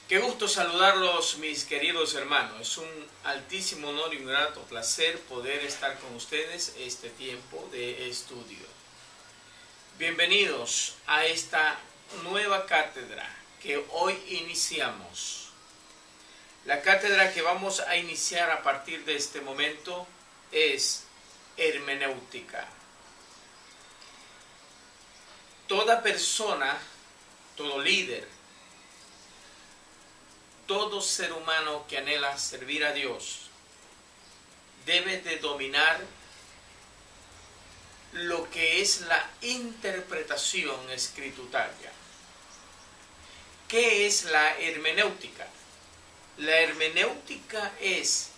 Qué gusto saludarlos, mis queridos hermanos. Es un altísimo honor y un grato placer poder estar con ustedes este tiempo de estudio. Bienvenidos a esta nueva cátedra que hoy iniciamos. La cátedra que vamos a iniciar a partir de este momento es hermenéutica. Toda persona, todo líder, todo ser humano que anhela servir a Dios debe de dominar lo que es la interpretación escrituraria. ¿Qué es la hermenéutica? La hermenéutica es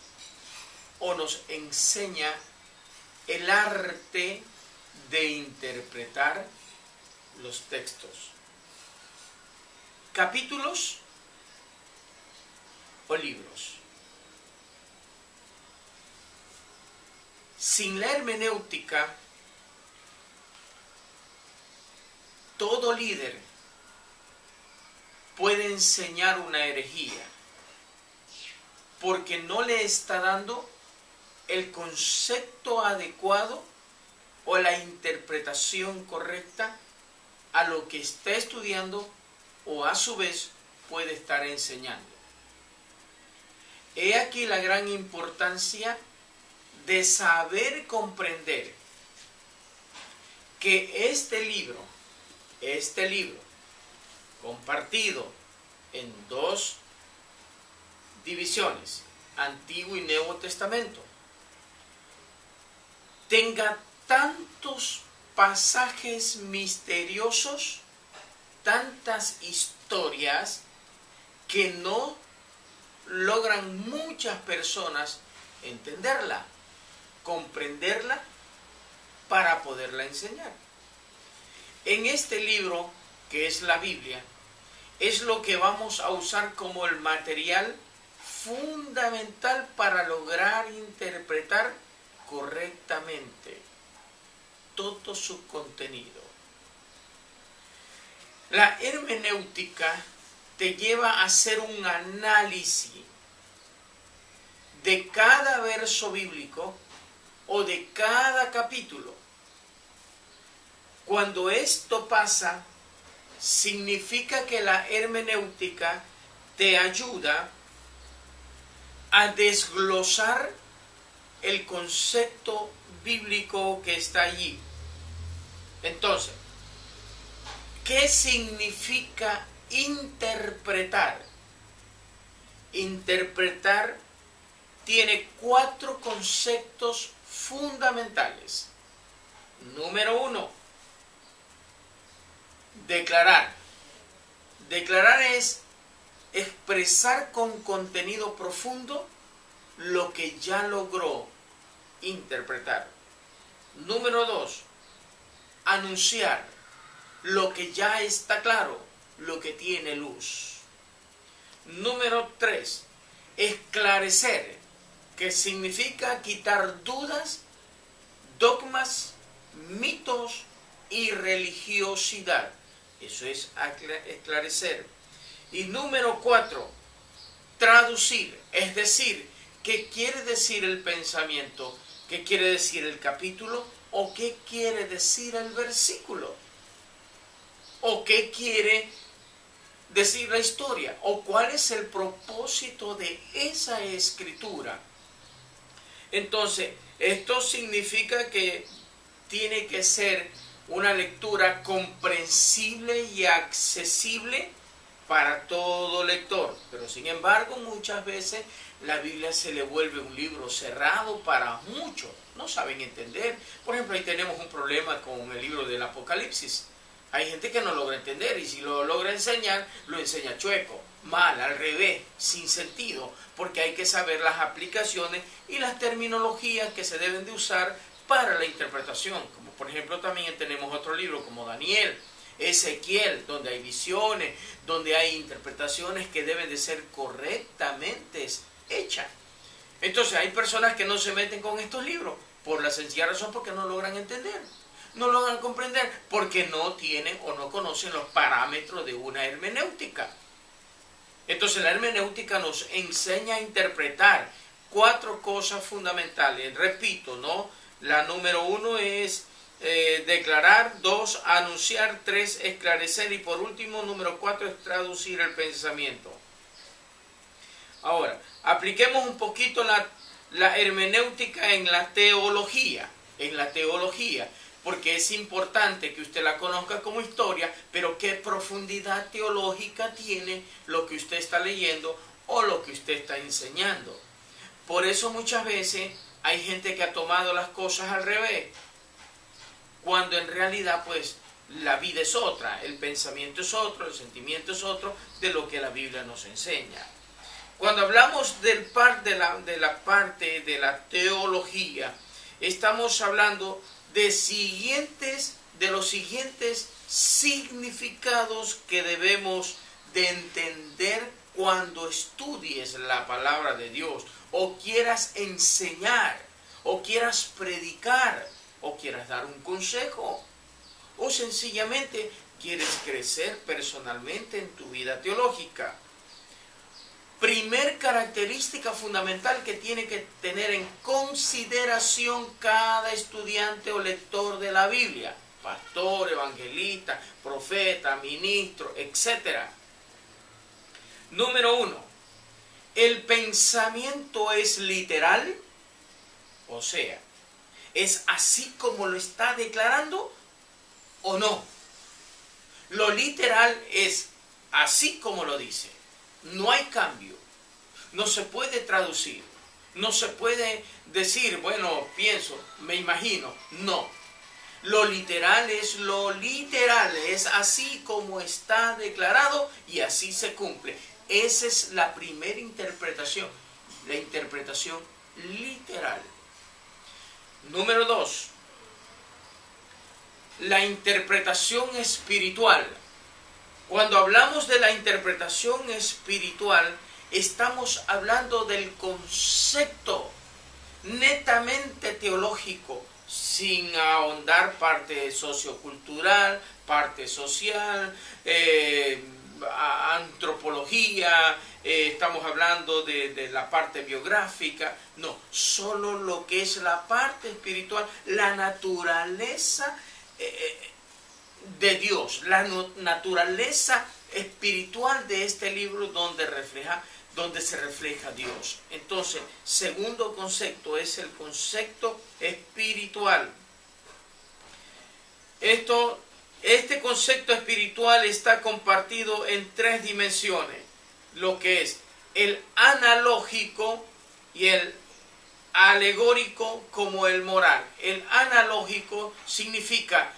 o nos enseña el arte de interpretar los textos, capítulos o libros. Sin la hermenéutica, todo líder puede enseñar una herejía, porque no le está dando el concepto adecuado o la interpretación correcta a lo que está estudiando o a su vez puede estar enseñando. He aquí la gran importancia de saber comprender que este libro compartido en dos divisiones, Antiguo y Nuevo Testamento, tenga tantos pasajes misteriosos, tantas historias que no logran muchas personas entenderla, comprenderla para poderla enseñar. En este libro, que es la Biblia, es lo que vamos a usar como el material fundamental para lograr interpretar correctamente todo su contenido. La hermenéutica te lleva a hacer un análisis de cada verso bíblico o de cada capítulo. Cuando esto pasa, significa que la hermenéutica te ayuda a desglosar el concepto bíblico que está allí. Entonces, ¿qué significa interpretar? Interpretar tiene 4 conceptos fundamentales. Número 1, declarar. Declarar es expresar con contenido profundo lo que ya logró interpretar. Número 2, anunciar lo que ya está claro, lo que tiene luz. Número 3, esclarecer, que significa quitar dudas, dogmas, mitos y religiosidad. Eso es esclarecer. Y número 4, traducir, es decir, ¿qué quiere decir el pensamiento? ¿Qué quiere decir el capítulo? ¿O qué quiere decir el versículo? ¿O qué quiere decir la historia? ¿O cuál es el propósito de esa escritura? Entonces, esto significa que tiene que ser una lectura comprensible y accesible para todo lector. Pero sin embargo, muchas veces la Biblia se le vuelve un libro cerrado para muchos. No saben entender. Por ejemplo, ahí tenemos un problema con el libro del Apocalipsis. Hay gente que no logra entender y si lo logra enseñar, lo enseña chueco, mal, al revés, sin sentido, porque hay que saber las aplicaciones y las terminologías que se deben de usar para la interpretación. Como por ejemplo también tenemos otro libro como Daniel, Ezequiel, donde hay visiones, donde hay interpretaciones que deben de ser correctamente hechas. Entonces hay personas que no se meten con estos libros por la sencilla razón porque no logran entender. No logran comprender porque no tienen o no conocen los parámetros de una hermenéutica. Entonces la hermenéutica nos enseña a interpretar 4 cosas fundamentales. Repito, ¿no? La número 1 es declarar, 2, anunciar, 3, esclarecer y por último, número 4 es traducir el pensamiento. Ahora, apliquemos un poquito la hermenéutica en la teología. Porque es importante que usted la conozca como historia, pero qué profundidad teológica tiene lo que usted está leyendo o lo que usted está enseñando. Por eso muchas veces hay gente que ha tomado las cosas al revés, cuando en realidad pues la vida es otra, el pensamiento es otro, el sentimiento es otro de lo que la Biblia nos enseña. Cuando hablamos de la parte de la teología, estamos hablando de los siguientes significados que debemos de entender cuando estudies la palabra de Dios, o quieras enseñar, o quieras predicar, o quieras dar un consejo, o sencillamente quieres crecer personalmente en tu vida teológica. Primer característica fundamental que tiene que tener en consideración cada estudiante o lector de la Biblia, pastor, evangelista, profeta, ministro, etc. Número 1, ¿el pensamiento es literal? O sea, ¿es así como lo está declarando o no? Lo literal es así como lo dice. No hay cambio, no se puede traducir, no se puede decir, bueno, pienso, me imagino, no. Lo literal, es así como está declarado y así se cumple. Esa es la primera interpretación, la interpretación literal. Número 2, la interpretación espiritual. Cuando hablamos de la interpretación espiritual, estamos hablando del concepto netamente teológico, sin ahondar parte sociocultural, parte social, antropología, estamos hablando de la parte biográfica. No, solo lo que es la parte espiritual, la naturaleza de Dios, la naturaleza espiritual de este libro donde se refleja Dios. Entonces, segundo concepto es el concepto espiritual. Este concepto espiritual está compartido en 3 dimensiones, lo que es el analógico y el alegórico como el moral. El analógico significa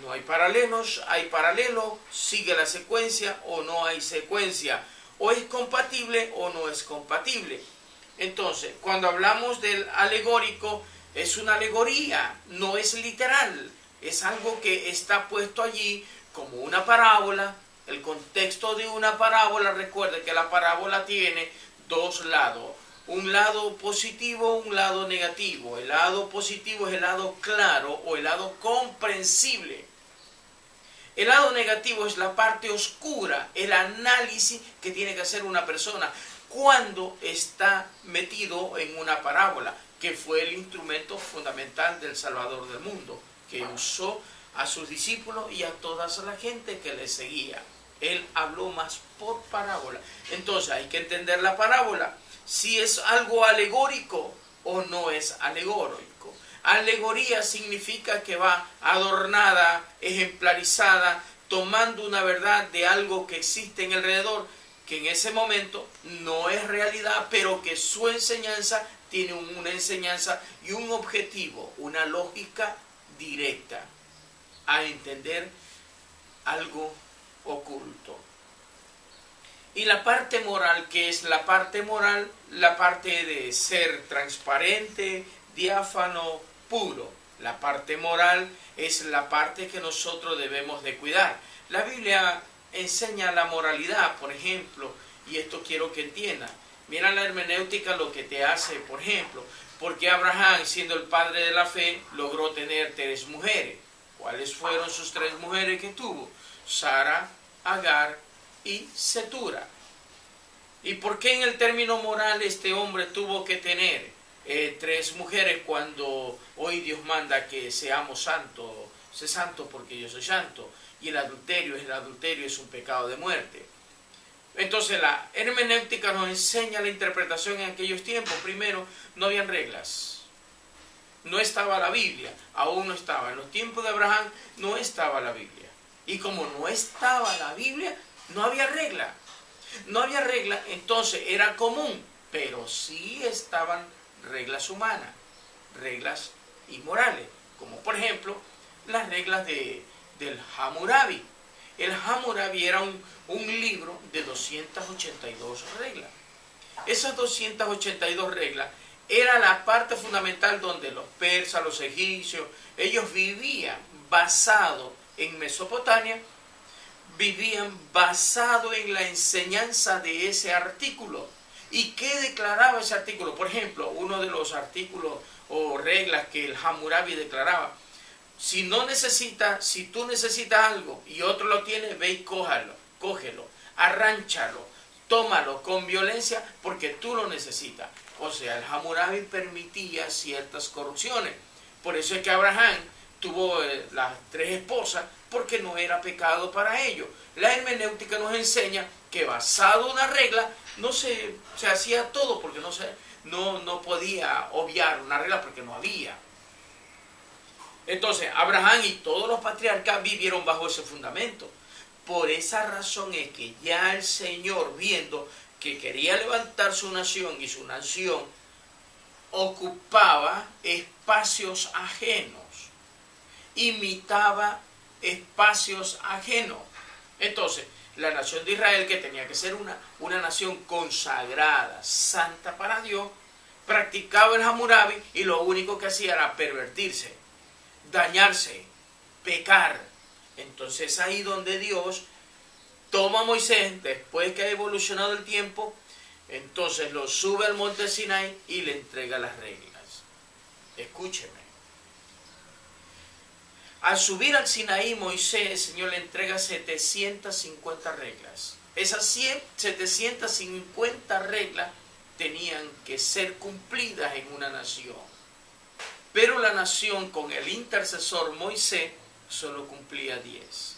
no hay paralelos, hay paralelo, sigue la secuencia o no hay secuencia, o es compatible o no es compatible. Entonces, cuando hablamos del alegórico, es una alegoría, no es literal, es algo que está puesto allí como una parábola. El contexto de una parábola, recuerde que la parábola tiene 2 lados. Un lado positivo, un lado negativo. El lado positivo es el lado claro o el lado comprensible. El lado negativo es la parte oscura, el análisis que tiene que hacer una persona cuando está metido en una parábola, que fue el instrumento fundamental del Salvador del mundo, que usó a sus discípulos y a toda la gente que le seguía. Él habló más por parábola. Entonces hay que entender la parábola, si es algo alegórico o no es alegórico. Alegoría significa que va adornada, ejemplarizada, tomando una verdad de algo que existe en alrededor, que en ese momento no es realidad, pero que su enseñanza tiene una enseñanza y un objetivo, una lógica directa a entender algo oculto. Y la parte moral, que es la parte moral, la parte de ser transparente, diáfano, puro. La parte moral es la parte que nosotros debemos de cuidar. La Biblia enseña la moralidad, por ejemplo, y esto quiero que entiendan. Mira la hermenéutica lo que te hace, por ejemplo, porque Abraham, siendo el padre de la fe, logró tener 3 mujeres. ¿Cuáles fueron sus 3 mujeres que tuvo? Sara, Agar y Setura. ¿Y por qué en el término moral este hombre tuvo que tener 3 mujeres cuando hoy Dios manda que seamos santos? Sé santo porque yo soy santo. Y el adulterio es un pecado de muerte. Entonces la hermenéutica nos enseña la interpretación en aquellos tiempos. Primero, no habían reglas. No estaba la Biblia, aún no estaba. En los tiempos de Abraham no estaba la Biblia. Y como no estaba la Biblia, no había regla. No había regla, entonces era común, pero sí estaban reglas humanas, reglas inmorales, como por ejemplo las reglas del Hammurabi. El Hammurabi era un libro de 282 reglas. Esas 282 reglas era la parte fundamental donde los persas, los egipcios, ellos vivían basado en Mesopotamia, vivían basado en la enseñanza de ese artículo. ¿Y qué declaraba ese artículo? Por ejemplo, uno de los artículos o reglas que el Hammurabi declaraba: si tú necesitas algo y otro lo tiene, ve y cógelo, arránchalo, tómalo con violencia porque tú lo necesitas. O sea, el Hammurabi permitía ciertas corrupciones. Por eso es que Abraham tuvo las 3 esposas, porque no era pecado para ellos. La hermenéutica nos enseña que basado en una regla no se hacía todo, porque no podía obviar una regla porque no había. Entonces Abraham y todos los patriarcas vivieron bajo ese fundamento. Por esa razón es que ya el Señor, viendo que quería levantar su nación y su nación ocupaba espacios ajenos, imitaba espacios ajenos. Entonces, la nación de Israel, que tenía que ser una nación consagrada, santa para Dios, practicaba el Hammurabi y lo único que hacía era pervertirse, dañarse, pecar. Entonces ahí donde Dios toma a Moisés, después que ha evolucionado el tiempo, entonces lo sube al monte Sinai y le entrega las reglas. Escúcheme. Al subir al Sinaí, Moisés, el Señor le entrega 750 reglas. Esas 750 reglas tenían que ser cumplidas en una nación. Pero la nación, con el intercesor Moisés, solo cumplía 10.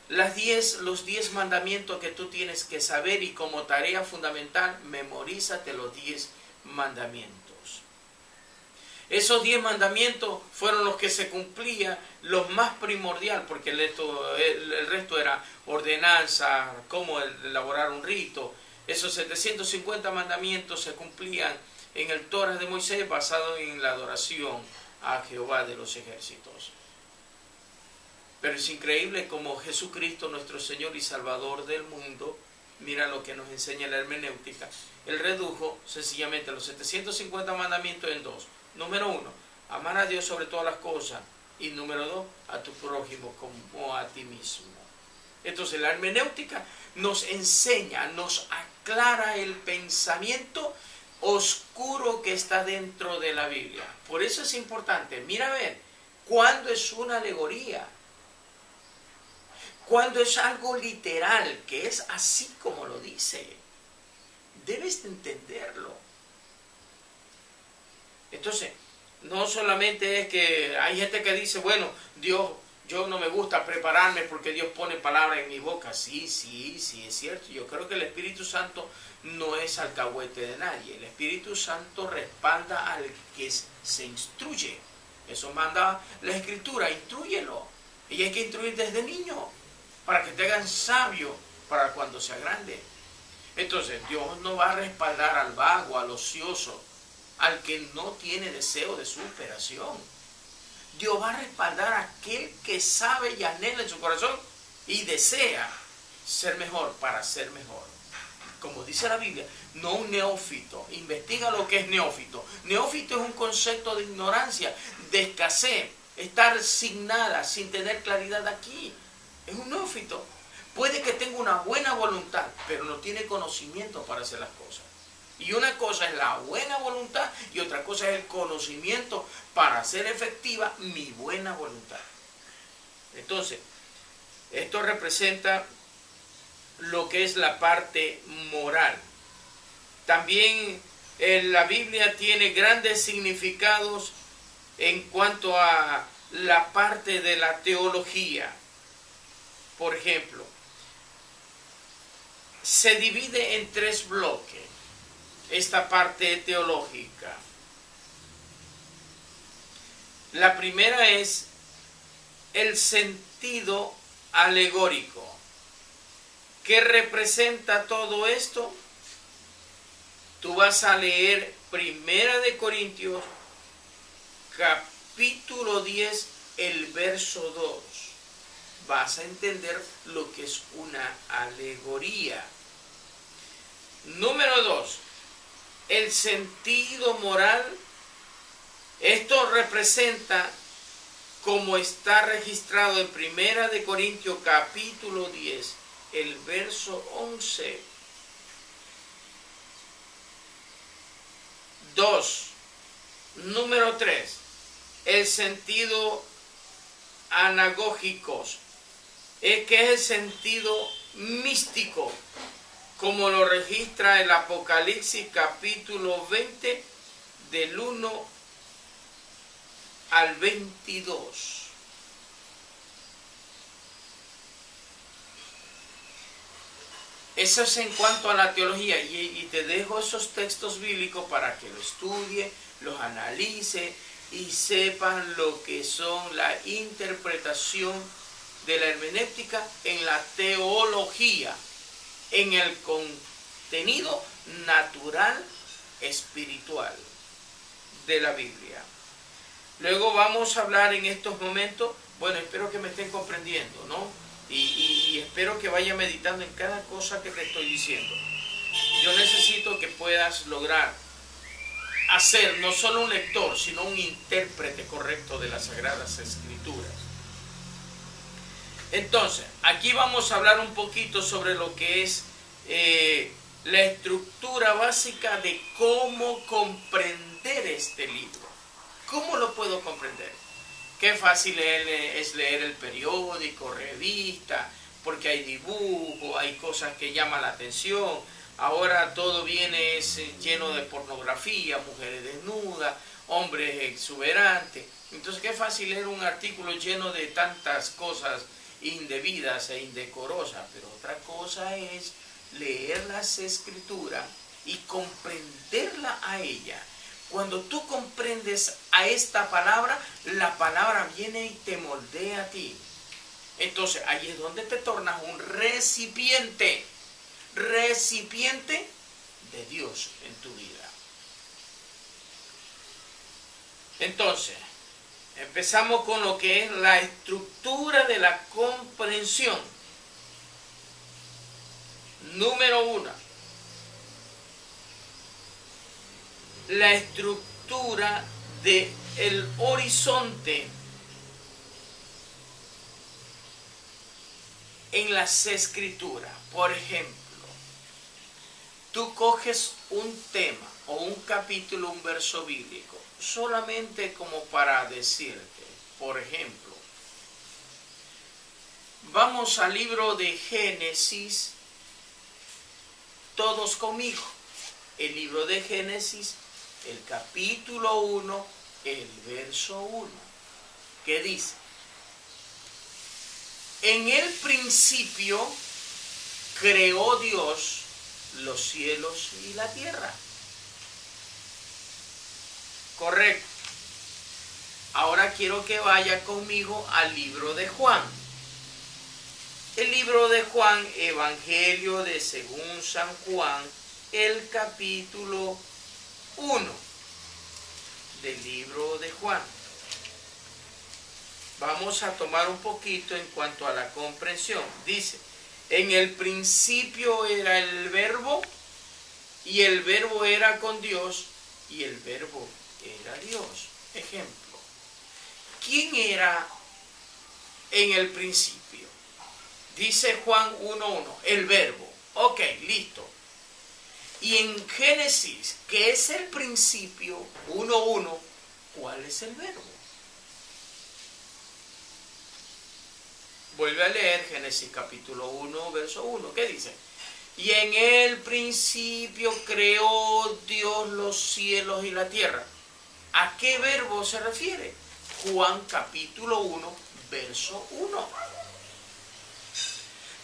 Los 10 mandamientos que tú tienes que saber, y como tarea fundamental, memorízate los 10 mandamientos. Esos 10 mandamientos fueron los que se cumplían, los más primordial, porque el resto era ordenanza, cómo elaborar un rito. Esos 750 mandamientos se cumplían en el Torah de Moisés, basado en la adoración a Jehová de los ejércitos. Pero es increíble como Jesucristo, nuestro Señor y Salvador del mundo, mira lo que nos enseña la hermenéutica, Él redujo sencillamente los 750 mandamientos en 2. Número 1, amar a Dios sobre todas las cosas. Y número 2, a tu prójimo como a ti mismo. Entonces la hermenéutica nos enseña, nos aclara el pensamiento oscuro que está dentro de la Biblia. Por eso es importante, mira a ver, cuando es una alegoría, cuando es algo literal, que es así como lo dice, debes de entenderlo. Entonces, no solamente es que hay gente que dice, bueno, Dios, yo no me gusta prepararme porque Dios pone palabras en mi boca. Sí, es cierto. Yo creo que el Espíritu Santo no es alcahuete de nadie. El Espíritu Santo respalda al que se instruye. Eso manda la Escritura, instrúyelo. Y hay que instruir desde niño, para que te hagan sabio para cuando sea grande. Entonces, Dios no va a respaldar al vago, al ocioso, al que no tiene deseo de superación. Dios va a respaldar a aquel que sabe y anhela en su corazón y desea ser mejor para ser mejor. Como dice la Biblia, no un neófito. Investiga lo que es neófito. Neófito es un concepto de ignorancia, de escasez, estar sin nada, sin tener claridad aquí. Es un neófito. Puede que tenga una buena voluntad, pero no tiene conocimiento para hacer las cosas. Y una cosa es la buena voluntad y otra cosa es el conocimiento para hacer efectiva mi buena voluntad. Entonces, esto representa lo que es la parte moral. También la Biblia tiene grandes significados en cuanto a la parte de la teología. Por ejemplo, se divide en 3 bloques esta parte teológica. La primera es el sentido alegórico. ¿Qué representa todo esto? Tú vas a leer 1 Corintios, capítulo 10, el verso 2. Vas a entender lo que es una alegoría. Número 2, el sentido moral. Esto representa, como está registrado en 1 Corintios capítulo 10, el verso 11. 2. Número 3, el sentido anagógicos, que es el sentido místico, como lo registra el Apocalipsis capítulo 20, del 1 al 22. Eso es en cuanto a la teología, y te dejo esos textos bíblicos para que lo estudie, los analice y sepan lo que son la interpretación de la hermenéutica en la teología, en el contenido natural espiritual de la Biblia. Luego vamos a hablar en estos momentos, bueno, espero que me estén comprendiendo, ¿no? Y espero que vaya meditando en cada cosa que te estoy diciendo. Yo necesito que puedas lograr hacer no solo un lector, sino un intérprete correcto de las Sagradas Escrituras. Entonces, aquí vamos a hablar un poquito sobre lo que es la estructura básica de cómo comprender este libro. ¿Cómo lo puedo comprender? Qué fácil es leer el periódico, revista, porque hay dibujo, hay cosas que llaman la atención. Ahora todo viene lleno de pornografía, mujeres desnudas, hombres exuberantes. Entonces qué fácil leer un artículo lleno de tantas cosas indebidas e indecorosas. Pero otra cosa es leer las Escrituras y comprenderla a ella. Cuando tú comprendes a esta palabra, la palabra viene y te moldea a ti. Entonces, ahí es donde te tornas un recipiente de Dios en tu vida. Entonces, empezamos con lo que es la estructura de la comprensión. Número 1. La estructura del horizonte en las Escrituras. Por ejemplo, tú coges un tema o un capítulo, un verso bíblico, solamente como para decirte, por ejemplo, vamos al libro de Génesis, todos conmigo. El libro de Génesis, el capítulo 1, el verso 1, que dice: en el principio creó Dios los cielos y la tierra. Correcto. Ahora quiero que vaya conmigo al libro de Juan. El libro de Juan, Evangelio de según San Juan, el capítulo 1 del libro de Juan. Vamos a tomar un poquito en cuanto a la comprensión. Dice: en el principio era el verbo, y el verbo era con Dios, y el verbo era Dios. Ejemplo. ¿Quién era en el principio? Dice Juan 1:1, el verbo. Ok, listo. Y en Génesis, que es el principio, 1:1, ¿cuál es el verbo? Vuelve a leer Génesis capítulo 1, verso 1. ¿Qué dice? Y en el principio creó Dios los cielos y la tierra. ¿A qué verbo se refiere? Juan capítulo 1, verso 1.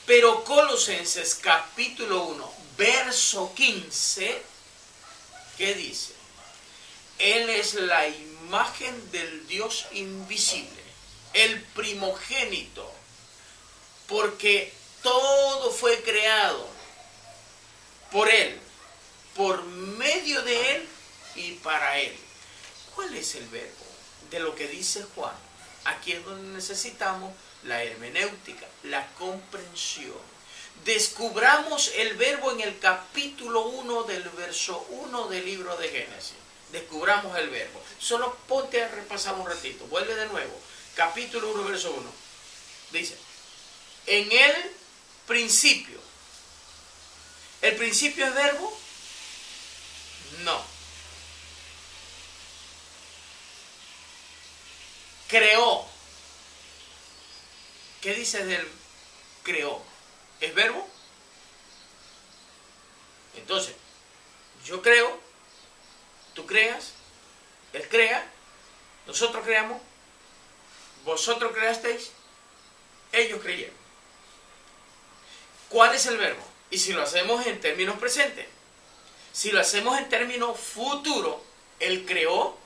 Pero Colosenses capítulo 1, verso 15, ¿qué dice? Él es la imagen del Dios invisible, el primogénito, porque todo fue creado por Él, por medio de Él y para Él. ¿Cuál es el verbo de lo que dice Juan? Aquí es donde necesitamos la hermenéutica, la comprensión. Descubramos el verbo en el capítulo 1 del verso 1 del libro de Génesis. Descubramos el verbo. Solo ponte a repasar un ratito. Vuelve de nuevo. Capítulo 1, verso 1. Dice, en el principio. ¿El principio es verbo? No. Creó. ¿Qué dice del creó? ¿Es verbo? Entonces, yo creo, tú creas, él crea, nosotros creamos, vosotros creasteis, ellos creyeron. ¿Cuál es el verbo? Y si lo hacemos en términos presentes, si lo hacemos en términos futuros, él creó.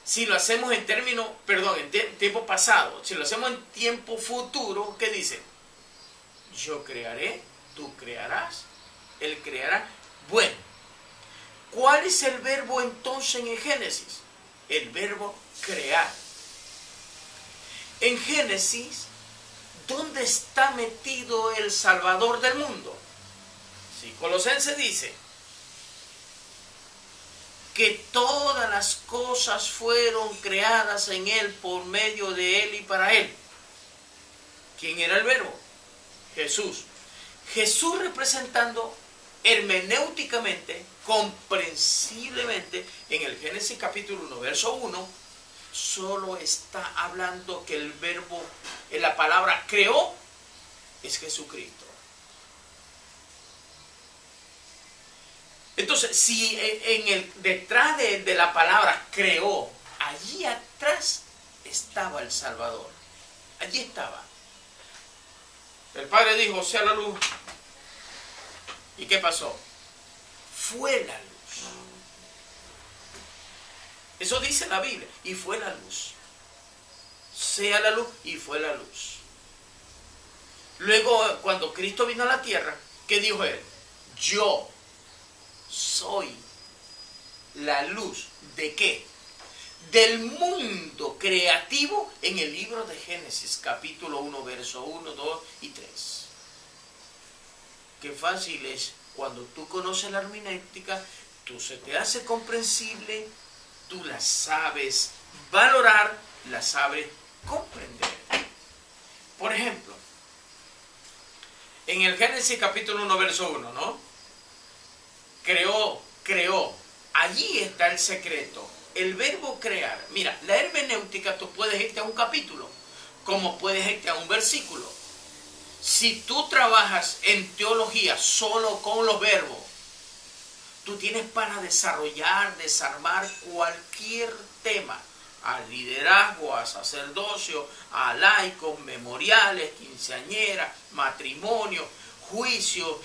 Si lo hacemos en términos, en tiempo pasado, si lo hacemos en tiempo futuro, ¿qué dice? Yo crearé, tú crearás, él creará. Bueno, ¿cuál es el verbo entonces en Génesis? El verbo crear. En Génesis, ¿dónde está metido el Salvador del mundo? Si Colosenses dice que todas las cosas fueron creadas en Él, por medio de Él y para Él. ¿Quién era el verbo? Jesús. Jesús representando hermenéuticamente, comprensiblemente, en el Génesis capítulo 1, verso 1, solo está hablando que el verbo, en la palabra creó, es Jesucristo. Entonces, si detrás de la palabra creó, allí atrás estaba el Salvador. Allí estaba. El Padre dijo, sea la luz. ¿Y qué pasó? Fue la luz. Eso dice la Biblia. Y fue la luz. Sea la luz y fue la luz. Luego, cuando Cristo vino a la tierra, ¿qué dijo Él? Yo soy la luz. ¿De qué? Del mundo creativo, en el libro de Génesis, capítulo 1, verso 1, 2 y 3. Qué fácil es cuando tú conoces la hermenéutica, tú se te hace comprensible, tú la sabes valorar, la sabes comprender. Por ejemplo, en el Génesis capítulo 1, verso 1, ¿no? Creó. Allí está el secreto. El verbo crear. Mira, la hermenéutica, tú puedes irte a un capítulo, como puedes irte a un versículo. Si tú trabajas en teología solo con los verbos, tú tienes para desarrollar, desarmar cualquier tema. Al liderazgo, a sacerdocio, a laicos, memoriales, quinceañeras, matrimonio, juicio,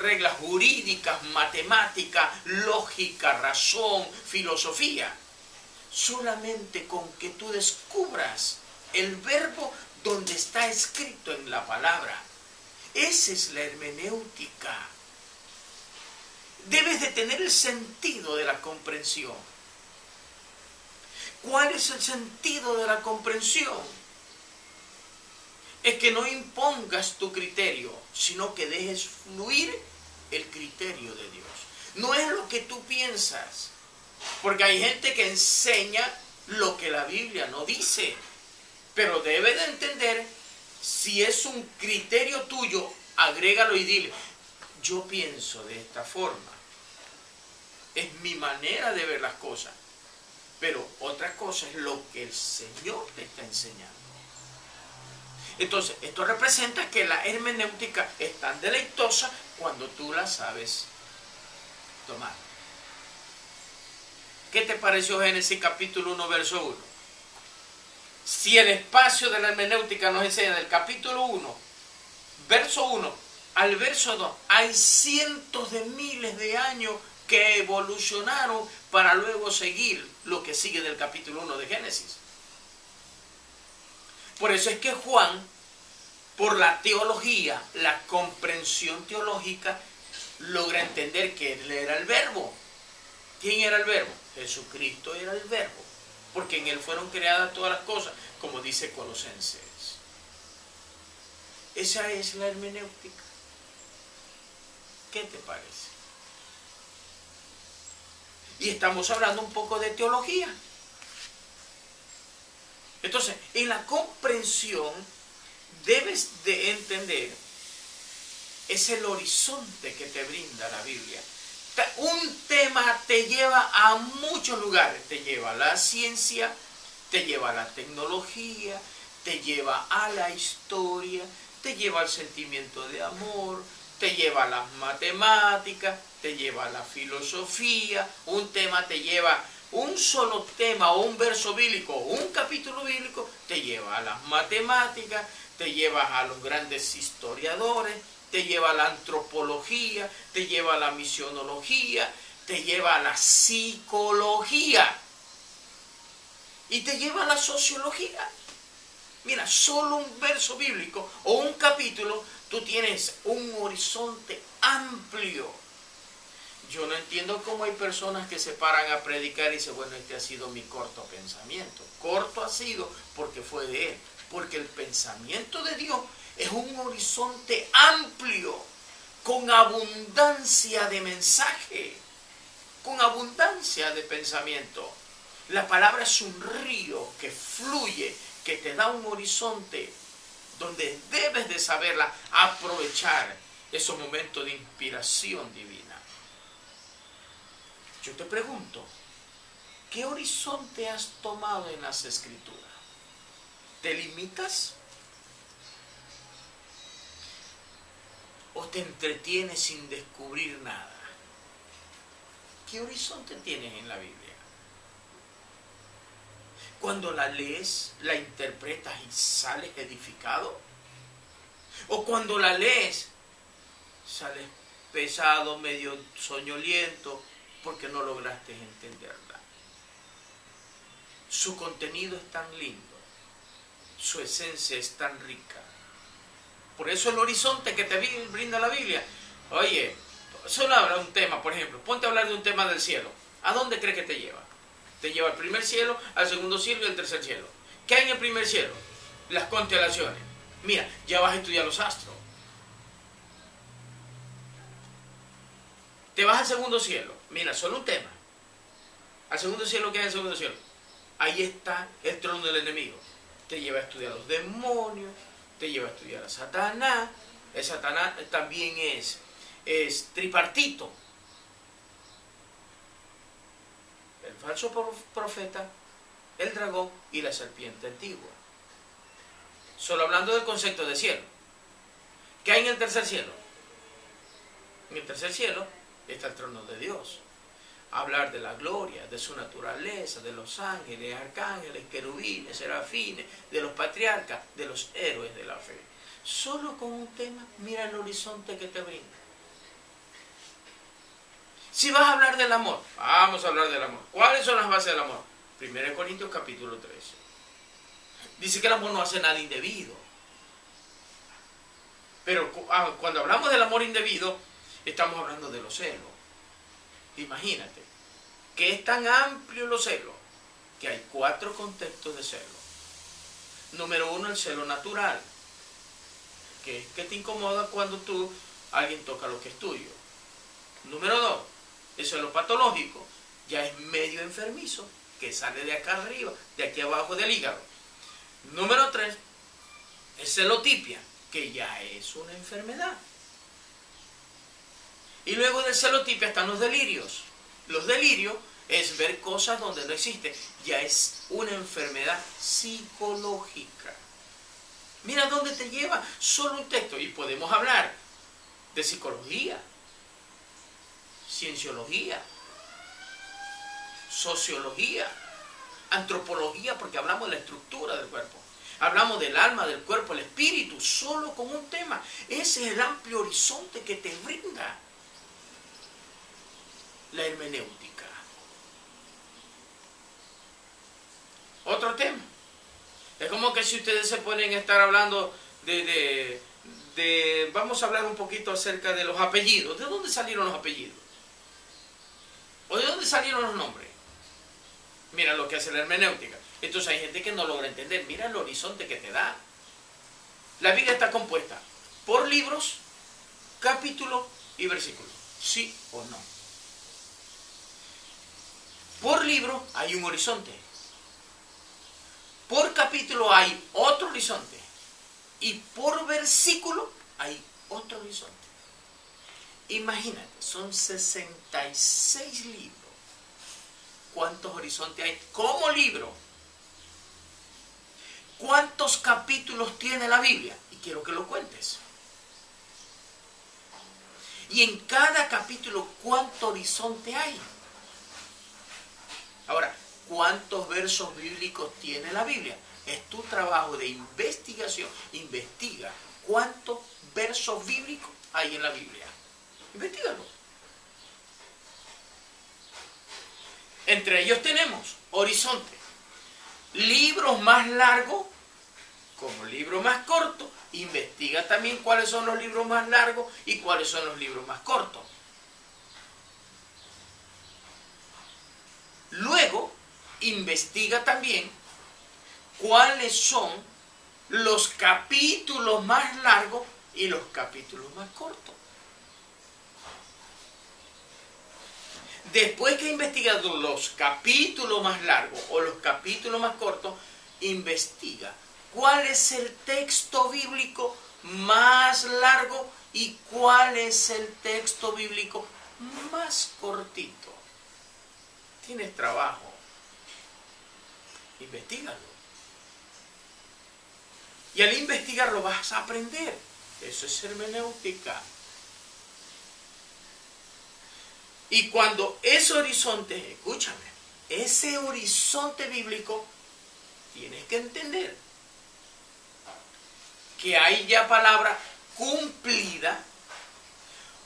reglas jurídicas, matemáticas, lógica, razón, filosofía. Solamente con que tú descubras el verbo donde está escrito en la palabra. Esa es la hermenéutica. Debes de tener el sentido de la comprensión. ¿Cuál es el sentido de la comprensión? Es que no impongas tu criterio, sino que dejes fluir el criterio de Dios. No es lo que tú piensas, porque hay gente que enseña lo que la Biblia no dice, pero debe de entender, si es un criterio tuyo, agrégalo y dile, yo pienso de esta forma, es mi manera de ver las cosas, pero otra cosa es lo que el Señor te está enseñando. Entonces, esto representa que la hermenéutica es tan deleitosa cuando tú la sabes tomar. ¿Qué te pareció Génesis capítulo 1, verso 1? Si el espacio de la hermenéutica nos enseña del capítulo 1, verso 1 al verso 2, hay cientos de miles de años que evolucionaron para luego seguir lo que sigue del capítulo 1 de Génesis. Por eso es que Juan, por la teología, la comprensión teológica, logra entender que él era el verbo. ¿Quién era el verbo? Jesucristo era el verbo, porque en él fueron creadas todas las cosas, como dice Colosenses. Esa es la hermenéutica. ¿Qué te parece? Y estamos hablando un poco de teología. Entonces, en la comprensión debes de entender es el horizonte que te brinda la Biblia. Un tema te lleva a muchos lugares, te lleva a la ciencia, te lleva a la tecnología, te lleva a la historia, te lleva al sentimiento de amor, te lleva a las matemáticas, te lleva a la filosofía. Un tema te lleva, un solo tema o un verso bíblico o un capítulo bíblico te lleva a las matemáticas, te lleva a los grandes historiadores, te lleva a la antropología, te lleva a la misionología, te lleva a la psicología y te lleva a la sociología. Mira, solo un verso bíblico o un capítulo, tú tienes un horizonte amplio. Yo no entiendo cómo hay personas que se paran a predicar y dicen, bueno, este ha sido mi corto pensamiento. Corto ha sido porque fue de él. Porque el pensamiento de Dios es un horizonte amplio, con abundancia de mensaje, con abundancia de pensamiento. La palabra es un río que fluye, que te da un horizonte donde debes de saberla aprovechar esos momentos de inspiración divina. Yo te pregunto, ¿qué horizonte has tomado en las Escrituras? ¿Te limitas? ¿O te entretienes sin descubrir nada? ¿Qué horizonte tienes en la Biblia? Cuando la lees, la interpretas y sales edificado. O cuando la lees, sales pesado, medio soñoliento, porque no lograste entenderla. Su contenido es tan lindo, su esencia es tan rica. Por eso el horizonte que te brinda la Biblia. Oye, solo habla un tema, por ejemplo, ponte a hablar de un tema del cielo. ¿A dónde crees que te lleva? Te lleva al primer cielo, al segundo cielo y al tercer cielo. ¿Qué hay en el primer cielo? Las constelaciones. Mira, ya vas a estudiar los astros. Te vas al segundo cielo. Mira, solo un tema. Al segundo cielo, ¿qué hay en el segundo cielo? Ahí está el trono del enemigo. Te lleva a estudiar los demonios, te lleva a estudiar a Satanás. El Satanás también es tripartito. El falso profeta, el dragón y la serpiente antigua. Solo hablando del concepto de cielo. ¿Qué hay en el tercer cielo? En el tercer cielo está el trono de Dios. Hablar de la gloria, de su naturaleza, de los ángeles, arcángeles, querubines, serafines, de los patriarcas, de los héroes de la fe. Solo con un tema, mira el horizonte que te brinda. Si vas a hablar del amor, vamos a hablar del amor. ¿Cuáles son las bases del amor? 1 Corintios capítulo 13. Dice que el amor no hace nada indebido. Pero cuando hablamos del amor indebido, estamos hablando de los celos. Imagínate, que es tan amplio los celos, que hay 4 contextos de celo. Número 1, el celo natural, que te incomoda cuando alguien toca lo que es tuyo. Número 2, el celo patológico, ya es medio enfermizo, que sale de acá arriba, de aquí abajo del hígado. Número 3, el celotipia, que ya es una enfermedad. Y luego del celotipia están los delirios. Los delirios es ver cosas donde no existen. Ya es una enfermedad psicológica. Mira dónde te lleva solo un texto. Y podemos hablar de psicología, cienciología, sociología, antropología, porque hablamos de la estructura del cuerpo. Hablamos del alma, del cuerpo, el espíritu, solo con un tema. Ese es el amplio horizonte que te brinda la hermenéutica. Otro tema. Es como que si ustedes se ponen a estar hablando vamos a hablar un poquito acerca de los apellidos. ¿De dónde salieron los apellidos? ¿O de dónde salieron los nombres? Mira lo que hace la hermenéutica. Entonces hay gente que no logra entender. Mira el horizonte que te da. La Biblia está compuesta por libros, capítulos y versículos. ¿Sí o no? Por libro hay un horizonte. Por capítulo hay otro horizonte. Y por versículo hay otro horizonte. Imagínate, son 66 libros. ¿Cuántos horizontes hay como libro? ¿Cuántos capítulos tiene la Biblia? Y quiero que lo cuentes. Y en cada capítulo, ¿cuánto horizonte hay? Ahora, ¿cuántos versos bíblicos tiene la Biblia? Es tu trabajo de investigación. Investiga cuántos versos bíblicos hay en la Biblia. Investígalo. Entre ellos tenemos horizonte. Libros más largos como libros más cortos. Investiga también cuáles son los libros más largos y cuáles son los libros más cortos. Luego, investiga también cuáles son los capítulos más largos y los capítulos más cortos. Después que he investigado los capítulos más largos o los capítulos más cortos, investiga cuál es el texto bíblico más largo y cuál es el texto bíblico más cortito. Tienes trabajo. Investígalo. Y al investigarlo vas a aprender. Eso es hermenéutica. Y cuando ese horizonte, escúchame, ese horizonte bíblico, tienes que entender que hay ya palabras cumplidas,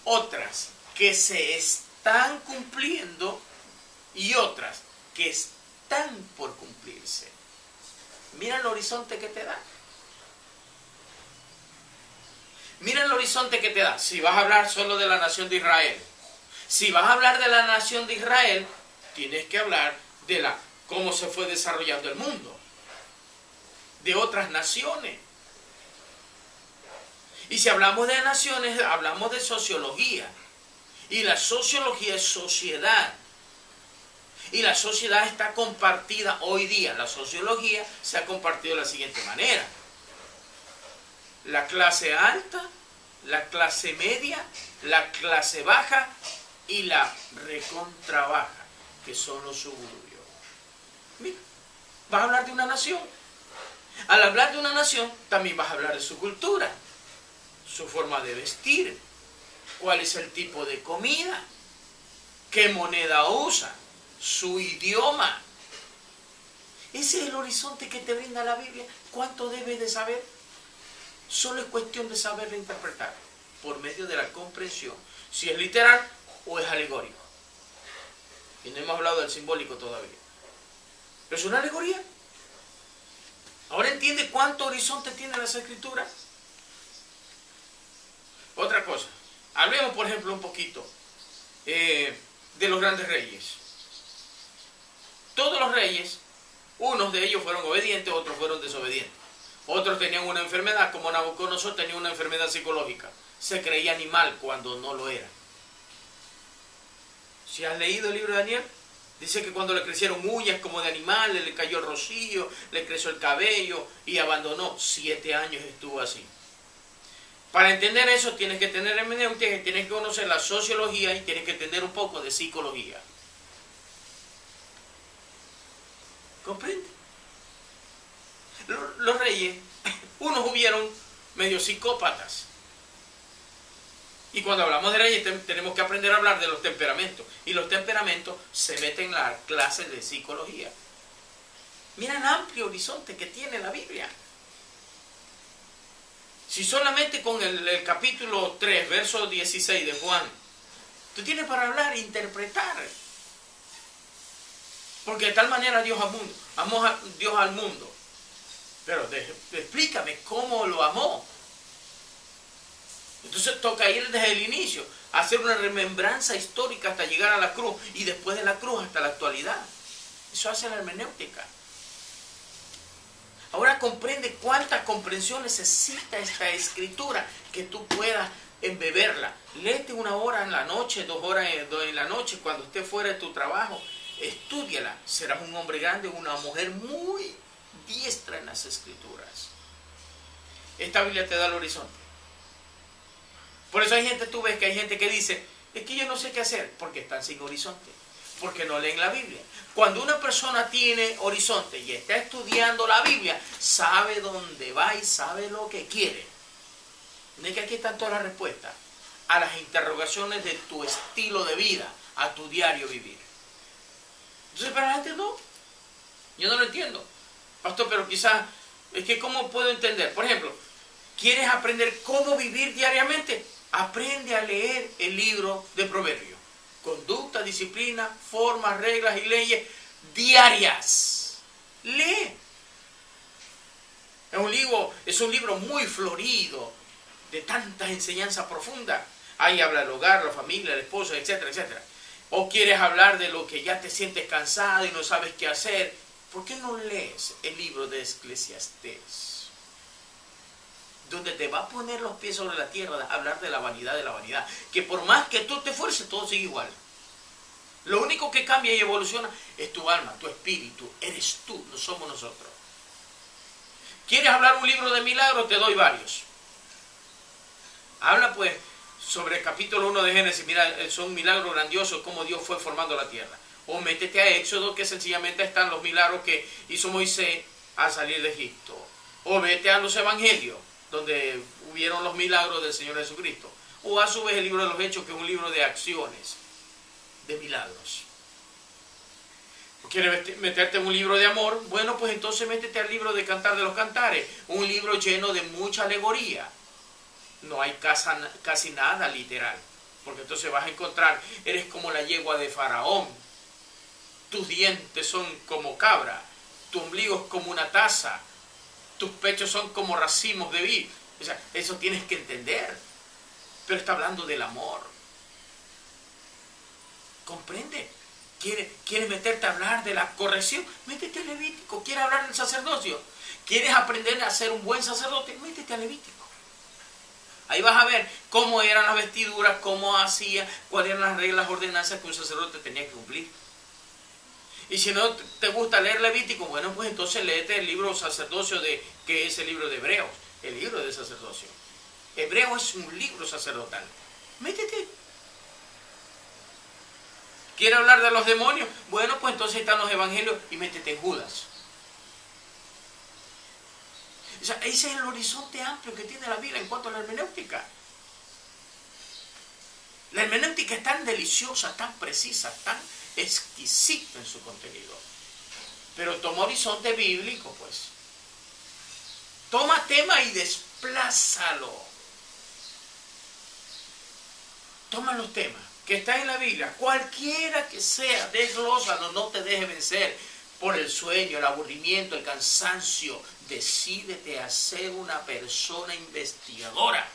otras que se están cumpliendo y otras que están por cumplirse. Mira el horizonte que te da. Mira el horizonte que te da. Si vas a hablar solo de la nación de Israel. Si vas a hablar de la nación de Israel, tienes que hablar de cómo se fue desarrollando el mundo. De otras naciones. Y si hablamos de naciones, hablamos de sociología. Y la sociología es sociedad. Y la sociedad está compartida hoy día. La sociología se ha compartido de la siguiente manera. La clase alta, la clase media, la clase baja y la recontra baja, que son los suburbios. Mira, vas a hablar de una nación. Al hablar de una nación, también vas a hablar de su cultura, su forma de vestir, cuál es el tipo de comida, qué moneda usa, su idioma. Ese es el horizonte que te brinda la Biblia. ¿Cuánto debes de saber? Solo es cuestión de saberlo interpretar por medio de la comprensión. Si es literal o es alegórico. Y no hemos hablado del simbólico todavía. ¿Pero es una alegoría? ¿Ahora entiende cuánto horizonte tienen las escrituras? Otra cosa. Hablemos, por ejemplo, un poquito de los grandes reyes. Todos los reyes, unos de ellos fueron obedientes, otros fueron desobedientes. Otros tenían una enfermedad, como Nabucodonosor tenía una enfermedad psicológica. Se creía animal cuando no lo era. Si has leído el libro de Daniel, dice que cuando le crecieron uñas como de animal, le cayó el rocío, le creció el cabello y abandonó. 7 años estuvo así. Para entender eso tienes que tener hermenéutica, tienes que conocer la sociología y tienes que entender un poco de psicología. ¿Comprende? Los reyes, Unos hubieron medio psicópatas. Y cuando hablamos de reyes tenemos que aprender a hablar de los temperamentos. Y los temperamentos se meten en la clase de psicología. Mira el amplio horizonte que tiene la Biblia. Si solamente con el capítulo 3, verso 16 de Juan, tú tienes para hablar e interpretar. Porque de tal manera Dios amó a Dios al mundo. Pero explícame cómo lo amó. Entonces toca ir desde el inicio, hacer una remembranza histórica hasta llegar a la cruz y después de la cruz hasta la actualidad. Eso hace la hermenéutica. Ahora comprende cuánta comprensión necesita esta escritura que tú puedas embeberla. Léete 1 hora en la noche, 2 horas en la noche, cuando estés fuera de tu trabajo. Estúdiala. Serás un hombre grande, una mujer muy diestra en las escrituras. Esta Biblia te da el horizonte. Por eso tú ves que hay gente que dice, es que yo no sé qué hacer, porque están sin horizonte, porque no leen la Biblia. Cuando una persona tiene horizonte y está estudiando la Biblia, sabe dónde va y sabe lo que quiere. No es que aquí están todas las respuestas a las interrogaciones de tu estilo de vida, a tu diario vivir. Entonces para la gente no, yo no lo entiendo. Pastor, pero quizás, es que ¿cómo puedo entender? Por ejemplo, ¿quieres aprender cómo vivir diariamente? Aprende a leer el libro de Proverbios. Conducta, disciplina, formas, reglas y leyes diarias. Lee. Es un libro muy florido, de tantas enseñanzas profundas. Ahí habla del hogar, la familia, la esposa, etcétera, etcétera. O quieres hablar de lo que ya te sientes cansado y no sabes qué hacer. ¿Por qué no lees el libro de Eclesiastés? Donde te va a poner los pies sobre la tierra, a hablar de la vanidad, que por más que tú te esfuerces, todo sigue igual. Lo único que cambia y evoluciona es tu alma, tu espíritu, eres tú, no somos nosotros. ¿Quieres hablar un libro de milagros? Te doy varios. Habla pues sobre el capítulo 1 de Génesis, mira, son milagros grandiosos, cómo Dios fue formando la tierra. O métete a Éxodo, que sencillamente están los milagros que hizo Moisés al salir de Egipto. O vete a los evangelios, donde hubieron los milagros del Señor Jesucristo. O a su vez el libro de los Hechos, que es un libro de acciones, de milagros. ¿Quieres meterte en un libro de amor? Bueno, pues entonces métete al libro de Cantar de los Cantares, un libro lleno de mucha alegoría. No hay casi nada literal, porque entonces vas a encontrar, eres como la yegua de Faraón, tus dientes son como cabra, tu ombligo es como una taza, tus pechos son como racimos de vid. O sea, eso tienes que entender. Pero está hablando del amor. ¿Comprende? ¿Quieres meterte a hablar de la corrección? Métete a Levítico. ¿Quieres hablar del sacerdocio? ¿Quieres aprender a ser un buen sacerdote? Métete a Levítico. Ahí vas a ver cómo eran las vestiduras, cómo hacía, cuáles eran las reglas, ordenanzas que un sacerdote tenía que cumplir. Y si no te gusta leer Levítico, bueno, pues entonces léete el libro sacerdocio, que es el libro de Hebreos, el libro de sacerdocio. Hebreo es un libro sacerdotal. Métete. ¿Quiere hablar de los demonios? Bueno, pues entonces están los evangelios y métete en Judas. O sea, ese es el horizonte amplio que tiene la Biblia en cuanto a la hermenéutica. La hermenéutica es tan deliciosa, tan precisa, tan exquisita en su contenido. Pero toma horizonte bíblico, pues. Toma tema y desplázalo. Toma los temas que están en la Biblia, cualquiera que sea, desglósalo, no te dejes vencer por el sueño, el aburrimiento, el cansancio. Decídete a ser una persona investigadora,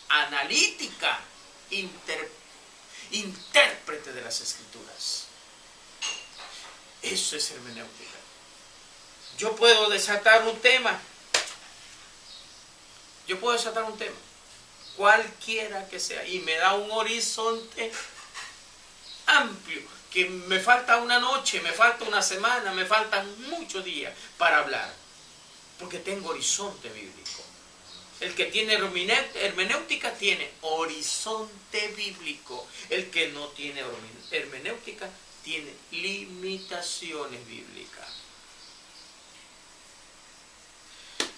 analítica, intérprete de las Escrituras. Eso es hermenéutica. Yo puedo desatar un tema. Cualquiera que sea, y me da un horizonte amplio, que me falta una noche, me falta una semana, me faltan muchos días para hablar, porque tengo horizonte bíblico. El que tiene hermenéutica tiene horizonte bíblico. El que no tiene hermenéutica tiene limitaciones bíblicas.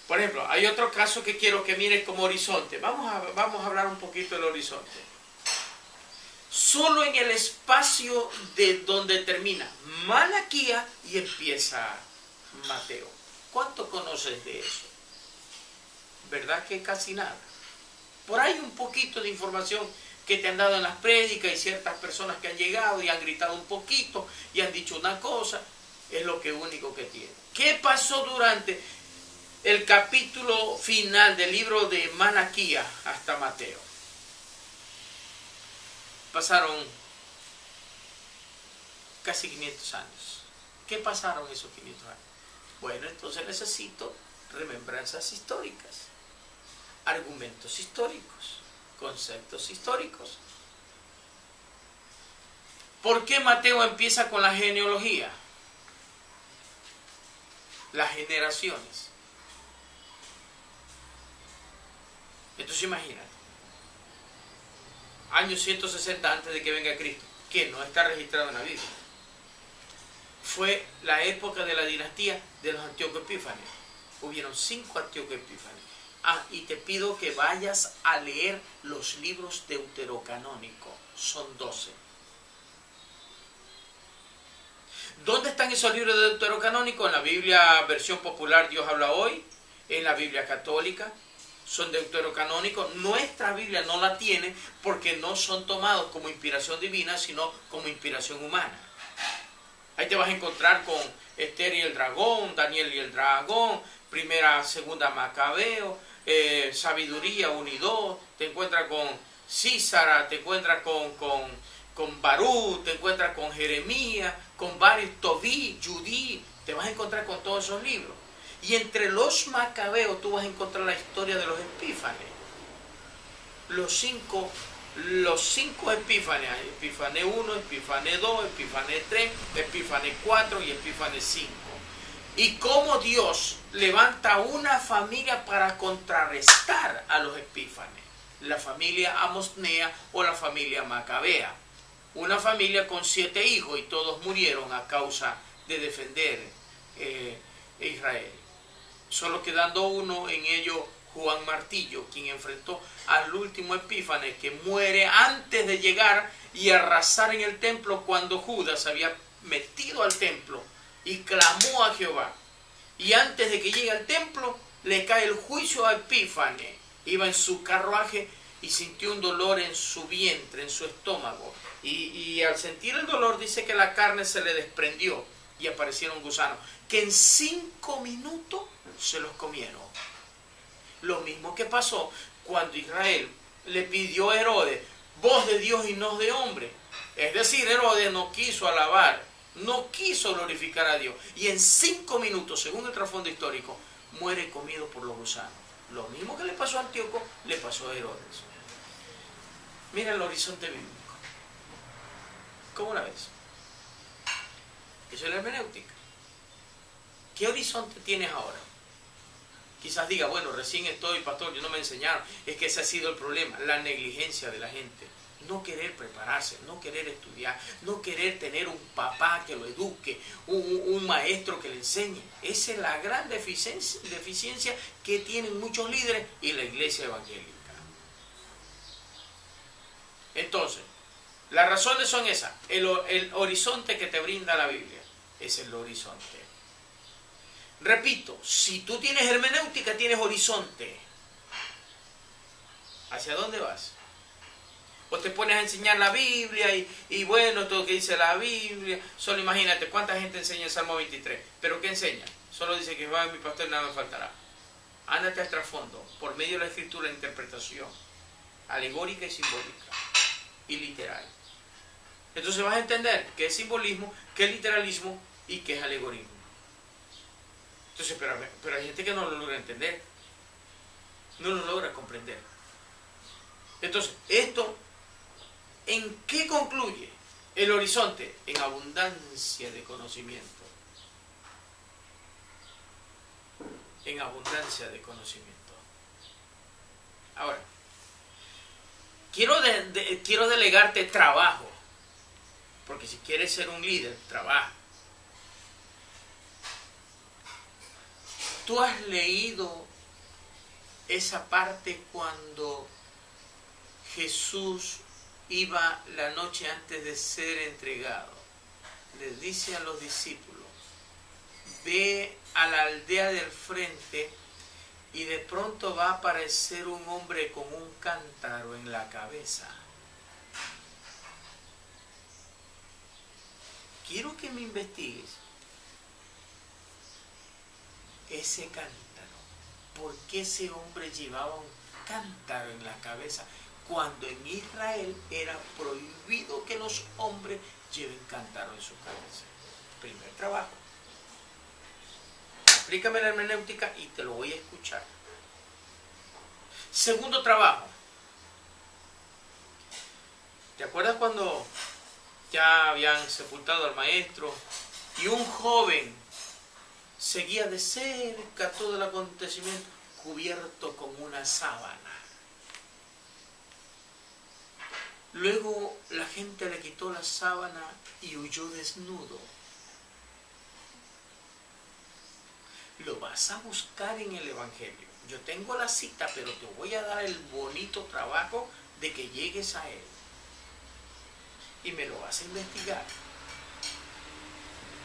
Por ejemplo, hay otro caso que quiero que mires como horizonte. Vamos a hablar un poquito del horizonte. Solo en el espacio de donde termina Malaquías y empieza Mateo. ¿Cuánto conoces de eso? ¿Verdad que casi nada? Por ahí un poquito de información que te han dado en las prédicas y ciertas personas que han llegado y han gritado un poquito y han dicho una cosa, es lo único que tiene. ¿Qué pasó durante el capítulo final del libro de Malaquías hasta Mateo? Pasaron casi 500 años. ¿Qué pasaron esos 500 años? Bueno, entonces necesito remembranzas históricas, argumentos históricos, conceptos históricos. ¿Por qué Mateo empieza con la genealogía? Las generaciones. Entonces imagínate, año 160 antes de que venga Cristo, que no está registrado en la Biblia. Fue la época de la dinastía de los Antíoco Epífanes. Hubieron 5 Antíoco Epífanes. Y te pido que vayas a leer los libros deuterocanónicos. Son 12. ¿Dónde están esos libros deuterocanónicos? En la Biblia versión popular Dios habla hoy, en la Biblia católica. Son deuterocanónicos. Nuestra Biblia no la tiene porque no son tomados como inspiración divina, sino como inspiración humana. Ahí te vas a encontrar con Esther y el dragón, Daniel y el dragón, primera, segunda Macabeo, Sabiduría 1 y 2, te encuentras con Císara, te encuentras con Barú, te encuentras con Jeremías, con varios Tobí, Judí, te vas a encontrar con todos esos libros. Y entre los Macabeos tú vas a encontrar la historia de los Epífanes. Los cinco Epífanes. Epífanes 1, Epífanes 2, Epífanes 3, Epífanes 4 y Epífanes 5. Y cómo Dios levanta una familia para contrarrestar a los Epífanes. La familia Amosnea o la familia Macabea. Una familia con 7 hijos y todos murieron a causa de defender Israel. Solo quedando uno en ellos, Juan Martillo, quien enfrentó al último Epífanes, que muere antes de llegar y arrasar en el templo cuando Judas había metido al templo y clamó a Jehová. Y antes de que llegue al templo, le cae el juicio a Epífanes. Iba en su carruaje y sintió un dolor en su vientre, en su estómago. Y al sentir el dolor dice que la carne se le desprendió y aparecieron gusanos, que en 5 minutos se los comieron. Lo mismo que pasó cuando Israel le pidió a Herodes, voz de Dios y no de hombre. Es decir, Herodes no quiso alabar, no quiso glorificar a Dios. Y en 5 minutos, según el trasfondo histórico, muere comido por los gusanos. Lo mismo que le pasó a Antíoco, le pasó a Herodes. Mira el horizonte bíblico. ¿Cómo la ves? Eso es la hermenéutica. ¿Qué horizonte tienes ahora? Quizás diga, bueno, recién estoy, pastor, yo no me enseñaron. Es que ese ha sido el problema, la negligencia de la gente. No querer prepararse, no querer estudiar, no querer tener un papá que lo eduque, un maestro que le enseñe. Esa es la gran deficiencia que tienen muchos líderes y la iglesia evangélica. Entonces, las razones son esas. El horizonte que te brinda la Biblia es el horizonte. Repito, si tú tienes hermenéutica, tienes horizonte. ¿Hacia dónde vas? O te pones a enseñar la Biblia y bueno, todo lo que dice la Biblia. Solo imagínate, ¿cuánta gente enseña el Salmo 23? ¿Pero qué enseña? Solo dice que va mi pastor, nada me faltará. Ándate al trasfondo, por medio de la escritura, la interpretación alegórica y simbólica y literal. Entonces vas a entender qué es simbolismo, qué es literalismo y qué es alegorismo. Entonces, pero hay gente que no lo logra entender, no lo logra comprender. Entonces, esto, ¿en qué concluye? El horizonte, en abundancia de conocimiento. En abundancia de conocimiento. Ahora, quiero delegarte trabajo, porque si quieres ser un líder, trabaja. ¿Tú has leído esa parte cuando Jesús iba la noche antes de ser entregado. Les dice a los discípulos, ve a la aldea del frente y de pronto va a aparecer un hombre con un cántaro en la cabeza. Quiero que me investigues ese cántaro. ¿Por qué ese hombre llevaba un cántaro en la cabeza? Cuando en Israel era prohibido que los hombres lleven cántaro en su cabeza. Primer trabajo. Explícame la hermenéutica y te lo voy a escuchar. Segundo trabajo. ¿Te acuerdas cuando ya habían sepultado al maestro y un joven seguía de cerca todo el acontecimiento cubierto con una sábana? Luego la gente le quitó la sábana y huyó desnudo. Lo vas a buscar en el Evangelio. Yo tengo la cita, pero te voy a dar el bonito trabajo de que llegues a él. Y me lo vas a investigar.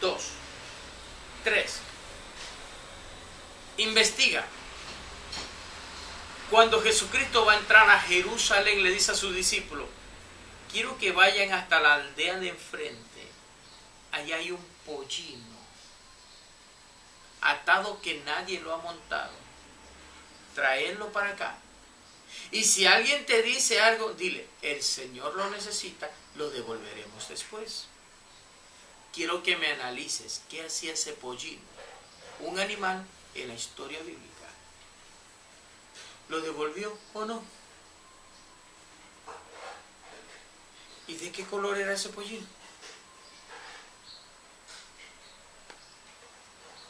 2. 3. Investiga. Cuando Jesucristo va a entrar a Jerusalén, le dice a sus discípulos, quiero que vayan hasta la aldea de enfrente. Allá hay un pollino atado que nadie lo ha montado. Traerlo para acá. Y si alguien te dice algo, dile, el Señor lo necesita, lo devolveremos después. Quiero que me analices qué hacía ese pollino, un animal en la historia bíblica. ¿Lo devolvió o no? ¿Y de qué color era ese pollino?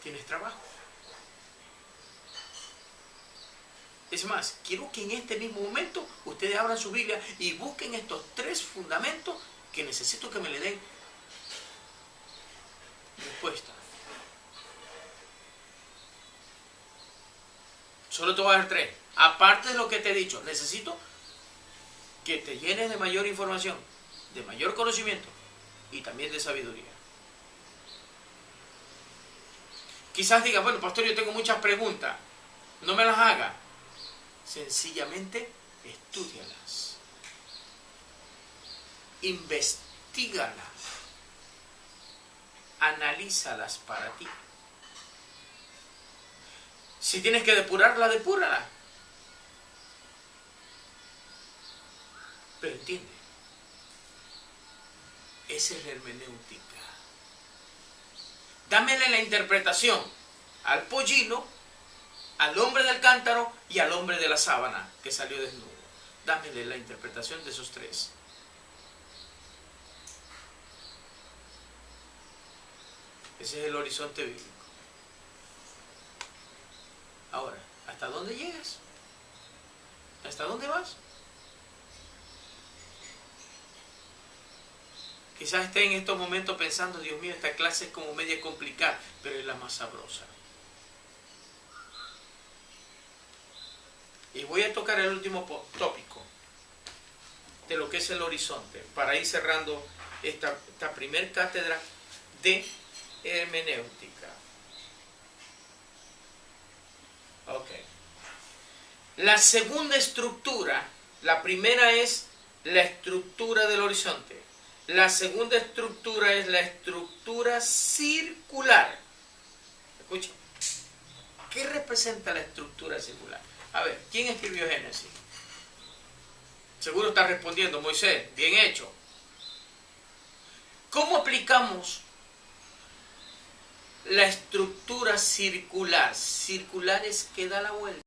¿Tienes trabajo? Es más, quiero que en este mismo momento ustedes abran su Biblia y busquen estos 3 fundamentos que necesito que me le den respuesta. Solo te voy a dar 3. Aparte de lo que te he dicho, necesito que te llenes de mayor información, de mayor conocimiento y también de sabiduría. Quizás diga, bueno, pastor, yo tengo muchas preguntas. No me las haga. Sencillamente, estúdialas. Investígalas. Analízalas para ti. Si tienes que depurarla, depúrala. Pero entiende, esa es la hermenéutica. Dámele la interpretación al pollino, al hombre del cántaro y al hombre de la sábana que salió desnudo. Dámele la interpretación de esos 3. Ese es el horizonte bíblico. Ahora, ¿hasta dónde llegas? ¿Hasta dónde vas? Quizás esté en estos momentos pensando, Dios mío, esta clase es como media complicada, pero es la más sabrosa. Y voy a tocar el último tópico de lo que es el horizonte, para ir cerrando esta primer cátedra de hermenéutica. Ok. La segunda estructura, la primera es la estructura del horizonte. La segunda estructura es la estructura circular. Escuchen. ¿Qué representa la estructura circular? A ver, ¿quién escribió Génesis? Seguro está respondiendo Moisés. Bien hecho. ¿Cómo aplicamos la estructura circular? Circular es que da la vuelta.